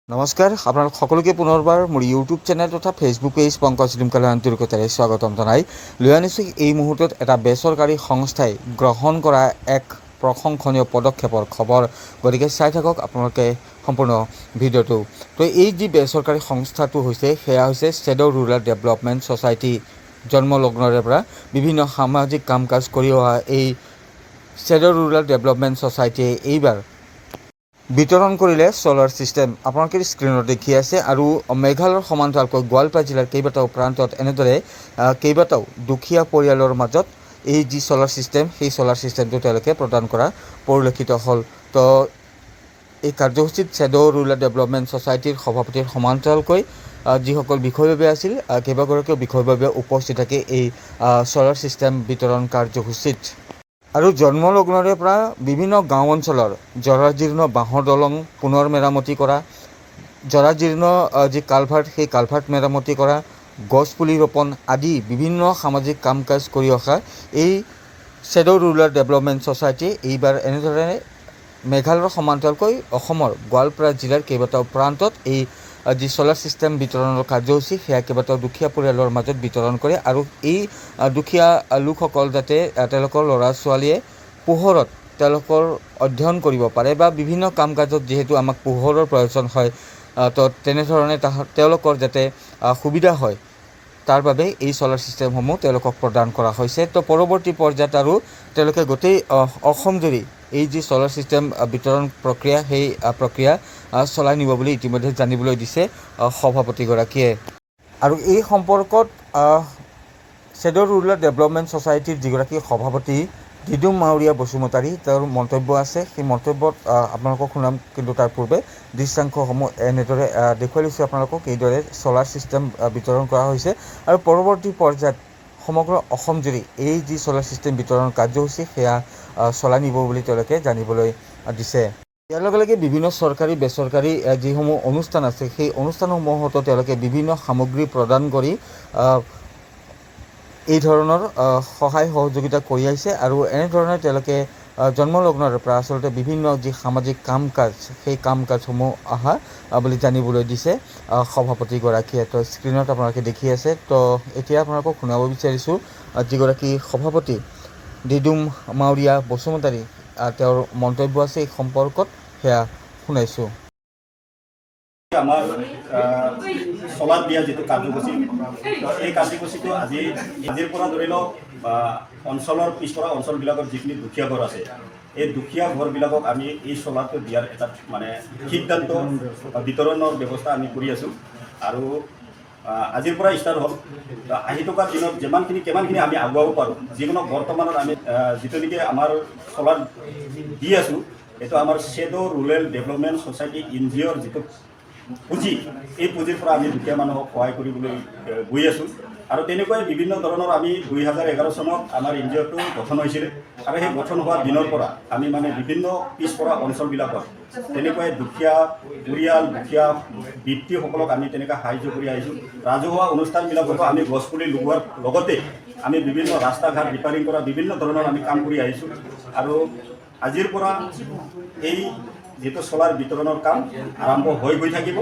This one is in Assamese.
নমস্কাৰ, আপোনালোক সকলোকে পুনৰবাৰ মোৰ ইউটিউব চেনেল তথা ফেচবুক পেজ পংকজ লিমকালৰ আন্তৰিকতাৰে স্বাগতম জনাই লৈ আনিছোঁ এই মুহূৰ্তত এটা বেচৰকাৰী সংস্থাই গ্ৰহণ কৰা এক প্ৰশংসনীয় পদক্ষেপৰ খবৰ। গতিকে চাই থাকক আপোনালোকে সম্পূৰ্ণ ভিডিঅ'টো। তো এই যি বেচৰকাৰী সংস্থাটো হৈছে সেয়া হৈছে শ্বেডো ৰুৰেল ডেভেলপমেণ্ট ছ'চাইটি। জন্মলগ্নৰে পৰা বিভিন্ন সামাজিক কাম কাজ কৰি অহা এই শ্বেডো ৰুৰেল ডেভেলপমেণ্ট ছ'চাইটিয়ে এইবাৰ বিতৰণ কৰিলে ছ'লাৰ ছিষ্টেম। আপোনালোকে স্ক্ৰীণত দেখি আছে আৰু মেঘালয়ৰ সমান্তৰালকৈ গোৱালপাৰা জিলাৰ কেইবাটাও প্ৰান্তত এনেদৰে কেইবাটাও দুখীয়া পৰিয়ালৰ মাজত এই যি ছ'লাৰ ছিষ্টেম সেই ছ'লাৰ ছিষ্টেমটো তেওঁলোকে প্ৰদান কৰা পৰিলক্ষিত হ'ল। তো এই কাৰ্যসূচীত শ্বেডো ৰুৰেল ডেভেলপমেণ্ট ছ'চাইটিৰ সভাপতিৰ সমান্তৰালকৈ যিসকল বিষয়ববীয়া আছিল কেইবাগৰাকীও বিষয়ববীয়া উপস্থিত থাকে এই ছ'লাৰ ছিষ্টেম বিতৰণ কাৰ্যসূচীত। আৰু জন্মলগ্নৰে পৰা বিভিন্ন গাঁও অঞ্চলৰ জৰাজীৰ্ণ বাঁহৰ দলং পুনৰ মেৰামতি কৰা, জৰাজীৰ্ণ যি কালভাৰ্ট সেই কালভাৰ্ট মেৰামতি কৰা, গছপুলি ৰোপণ আদি বিভিন্ন সামাজিক কাম কাজ কৰি অহা এই শ্বেডো ৰুৰেল ডেভেলপমেণ্ট ছ'চাইটিয়ে এইবাৰ এনেদৰে মেঘালয়ৰ সমান্তৰালকৈ অসমৰ গোৱালপাৰা জিলাৰ কেইবাটাও প্ৰান্তত এই যি ছ'লাৰ ছিষ্টেম বিতৰণৰ কাৰ্যসূচী সেয়া কেইবাটাও দুখীয়া পৰিয়ালৰ মাজত বিতৰণ কৰে। আৰু এই দুখীয়া লোকসকল যাতে তেওঁলোকৰ ল'ৰা ছোৱালীয়ে পোহৰত তেওঁলোকৰ অধ্যয়ন কৰিব পাৰে বা বিভিন্ন কাম কাজত যিহেতু আমাক পোহৰৰ প্ৰয়োজন হয়, তো তেনেধৰণে তেওঁলোকৰ যাতে সুবিধা হয় তাৰ বাবে এই ছ'লাৰ ছিষ্টেমসমূহ তেওঁলোকক প্ৰদান কৰা হৈছে। তো পৰৱৰ্তী পৰ্যায়ত আৰু তেওঁলোকে গোটেই অসমজুৰি এই যি ছ'লাৰ ছিষ্টেম বিতৰণ প্ৰক্ৰিয়া সেই প্ৰক্ৰিয়া চলাই নিব বুলি ইতিমধ্যে জানিবলৈ দিছে সভাপতিগৰাকীয়ে। আৰু এই সম্পৰ্কত শ্বেডো ৰুৰেল ডেভেলপমেণ্ট ছ'চাইটিৰ যিগৰাকী সভাপতি দিদুম মাউৰীয়া বসুমতাৰী তেওঁৰ মন্তব্য আছে। সেই মন্তব্যত আপোনালোকক শুনাম, কিন্তু তাৰ পূৰ্বে দৃশ্যাংশসমূহ এনেদৰে দেখুৱাই লৈছোঁ আপোনালোকক। এইদৰে ছ'লাৰ ছিষ্টেম বিতৰণ কৰা হৈছে আৰু পৰৱৰ্তী পৰ্যায়ত সমগ্ৰ অসমজুৰি এই যি ছ'লাৰ ছিষ্টেম বিতৰণ কাৰ্যসূচী সেয়া চলাই নিব বুলি তেওঁলোকে জানিবলৈ দিছে। ইয়াৰ লগে লগে বিভিন্ন চৰকাৰী বেচৰকাৰী যিসমূহ অনুষ্ঠান আছে সেই অনুষ্ঠানসমূহতো তেওঁলোকে বিভিন্ন সামগ্ৰী প্ৰদান কৰি এই ধৰণৰ সহায় সহযোগিতা কৰি আহিছে। আৰু এনেধৰণে তেওঁলোকে জন্মলগ্নৰে পৰা আচলতে বিভিন্ন যি সামাজিক কাম কাজ সেই কাম কাজসমূহ অহা বুলি জানিবলৈ দিছে সভাপতিগৰাকীয়ে। তো স্ক্ৰীণত আপোনালোকে দেখি আছে। তো এতিয়া আপোনালোকক শুনাব বিচাৰিছোঁ যিগৰাকী সভাপতি দিদুম মাউৰীয়া বসুমতাৰী তেওঁৰ মন্তব্য আছে এই সম্পৰ্কত, সেয়া শুনাইছোঁ। আমাৰ চলাত দিয়া যিটো কাৰ্যসূচী এই কাৰ্যসূচীটো আজিৰ পৰা ধৰি লওক অঞ্চলৰ পিছপৰা অঞ্চলবিলাকত যিখিনি দুখীয়া ঘৰ আছে এই দুখীয়া ঘৰবিলাকক আমি এই চলাৰটো দিয়াৰ এটা মানে সিদ্ধান্ত বিতৰণৰ ব্যৱস্থা আমি কৰি আছোঁ। আৰু আজিৰ পৰা ষ্টাৰ্ট হ'ল। আহি থকা দিনত কিমানখিনি আমি আগুৱাব পাৰোঁ, যিকোনো বৰ্তমানত আমি যিটো নেকি আমাৰ চলাৰ দি আছোঁ এইটো আমাৰ শ্বেডো ৰুৰেল ডেভেলপমেণ্ট ছ'চাইটি NGOৰ যিটো পুঁজি, এই পুঁজিৰ পৰা আমি দুখীয়া মানুহক সহায় কৰিবলৈ গৈ আছোঁ। আৰু তেনেকৈ বিভিন্ন ধৰণৰ আমি 2011 চনত আমাৰ NGOটো গঠন হৈছিলে আৰু সেই গঠন হোৱাৰ দিনৰ পৰা আমি মানে বিভিন্ন পিছপৰা অঞ্চলবিলাকত তেনেকৈ দুখীয়া পৰিয়াল দুখীয়া ব্যক্তিসকলক আমি তেনেকৈ সাহায্য কৰি আহিছোঁ। ৰাজহুৱা অনুষ্ঠানবিলাকতো আমি গছপুলি লগোৱাৰ লগতে আমি বিভিন্ন ৰাস্তা ঘাট ৰিপেয়াৰিং কৰা বিভিন্ন ধৰণৰ আমি কাম কৰি আহিছোঁ। আৰু আজিৰ পৰা এই যিটো চলাৰ বিতৰণৰ কাম আৰম্ভ হৈ গৈ থাকিব।